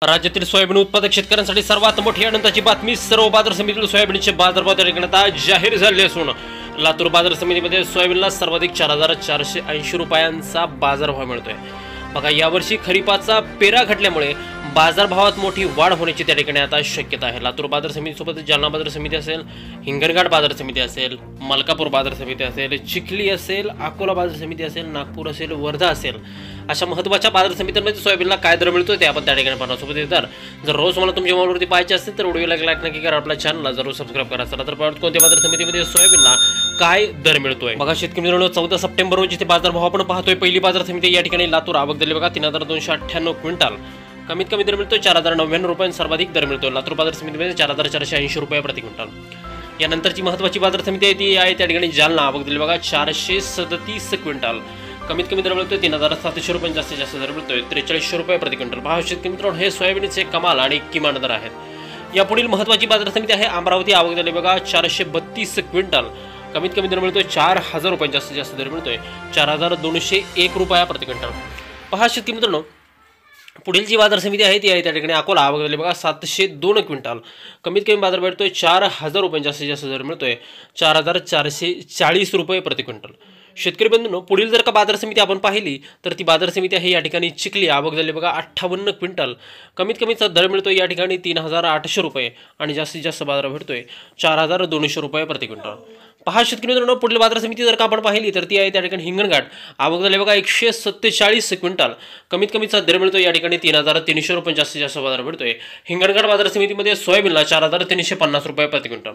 राज्यातील सोयाबीन उत्पादक शेतकऱ्यांसाठी सर्वात मोठी आनंदाची बातमी। सर्व बाजार समितीतील सोयाबीनचे बाजारभाव त्या ठिकाणी आता जाहीर झाले असून लातूर बाजार समितीमध्ये सोयाबीनला सर्वाधिक 4,480 रुपयांचा बाजारभाव मिळतोय। बघा, यावर्षी खरीपाचा पेरा घटल्यामुळे बाजारभावात मोठी वाढ होण्याची त्या ठिकाणी आता शक्यता आहे। लातूर बाजार समितीसोबत जालना बाजार समिती असेल, हिंगणघाट बाजार समिती असेल, मलकापूर बाजार समिती असेल, चिखली असेल, अकोला बाजार समिती असेल, नागपूर असेल, वर्धा असेल, अशा महत्त्वाच्या बाजार समित्यांमध्ये सोयाबीनला काय दर मिळतोय ते आपण त्या ठिकाणी पाहणार सोबत दर जर रोज मला तुमच्या मोबाईलवरती पाहायचे असेल तर व्हिडिओला लाईक नक्की करा, आपल्या चॅनलला जरूर सबस्क्राईब करा। चला तर पाहूया कोणत्या बाजार समितीमध्ये सोयाबीनला काय दर मिळतोय। बघा शेतकरी मित्रांनो, 14 सप्टेंबर रोजी ते बाजारभाव आपण पाहतोय। पहिली बाजार समिती या ठिकाणी लातूर आवक दिली बघा 3,298 क्विंटल, कमीत कमी दर मिळतोय 4,099 रुपये, सर्वाधिक दर मिळतोय लातूर बाजार समितीमध्ये 4,480 रुपये प्रति क्विंटल। यानंतरची महत्त्वाची बाजार समिती आहे ती आहे त्या ठिकाणी जालना आवक दिली बघा 437 क्विंटल, कमीत कमी दर मिळतोय 3,700 रुपये, जास्तीत जास्त दर मिळतोय 4300 रुपये प्रति क्विंटल। पहा शेतकरी मित्रांनो, हे सोयाबीनचे कमाल आणि किमान दर आहेत। यापुढील महत्त्वाची बाजार समिती आहे अमरावती आवक दिली बघा 432 क्विंटल, कमीत कमी दर मिळतोय 4,000 रुपये, जास्तीत जास्त दर मिळतोय 4,201 रुपये प्रति क्विंटल। पहा शेतकरी मित्रांनो, पुढील जी बाजार समिती आहे ती आहे त्या ठिकाणी अकोला आवक दिली बघा 702 क्विंटल, कमीत कमी बाजार मिळतोय 4,000 रुपये, जास्तीत जास्त दर मिळतोय 4,440 रुपये प्रति क्विंटल। शेतकरी बंधूंनो, पुढील जर का बाजार समिती आपण पाहिली तर ती बाजार समिती आहे या ठिकाणी चिखली आवक झाली बघा 58 क्विंटल, कमीत कमीचा दर मिळतोय या ठिकाणी 3,800 रुपये आणि जास्तीत जास्त बाजार भेटतोय 4,200 रुपये प्रति क्विंटल। पहा शेतकरी मित्रांनो, पुढील बाजार समिती जर का आपण पाहिली तर ती आहे त्या ठिकाणी हिंगणघाट आवक झाली बघा 147 क्विंटल, कमीत कमीचा दर मिळतोय या ठिकाणी 3,300 रुपये, जास्तीत जास्त बाजार भेटतोय हिंगणघाट बाजार समितीमध्ये सोयाबीनला 4,350 रुपये प्रति क्विंटल।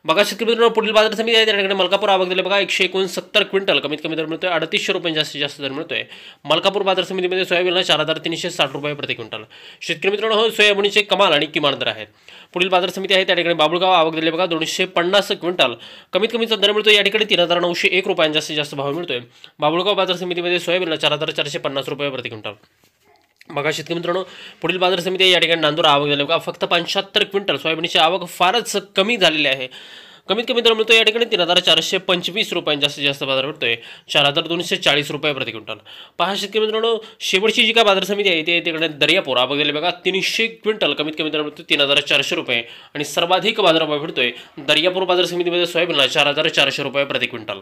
बघा शेतकरी मित्रांनो, पुढील बाजार समिती आहे त्या ठिकाणी मलकापूर आवक दिली बघा 169 क्विंटल, कमीत कमी दर मिळतोय 3,800 रुपये, जास्तीत जास्त दर मिळतोय मलकापूर बाजार समितीमध्ये सोयाबीनला 4,360 रुपये प्रति क्विंटल। शेतकरी मित्रांनो, सोयाबीनचे कमाल आणि किमान दर आहेत। पुढील बाजार समिती आहे त्या ठिकाणी बाबुळगाव आवक दिली बघा 250 क्विंटल, कमीत कमीचा दर मिळतोय या ठिकाणी 3,901 रुपये, जास्तीत जास्त भाव मिळतोय बाबुळगाव बाजार समितीमध्ये सोयाबीनला 4,450 रुपये प्रति क्विंटल। बघा शेतकरी मित्रांनो, पुढील बाजार समिती आहे या ठिकाणी नांदूर आवक झाली बघा फक्त 75 क्विंटल, सोयाबीनची आवक फारच कमी झालेली आहे, कमीत कमी दर मिळतोय या ठिकाणी 3,425 रुपये, जास्तीत जास्त बाजार मिळतोय 4,240 रुपये प्रति क्विंटल। पहा शेतकरी मित्रांनो, शेवटची जी काय बाजार समिती आहे ती तिकडे दर्यापूर आवक झाली बघा 300 क्विंटल, कमीत कमी दर मिळतोय 3,400 रुपये आणि सर्वाधिक बाजारभाव भेटतोय दर्यापूर बाजार समितीमध्ये सोयाबीनला 4,400 रुपये प्रति क्विंटल।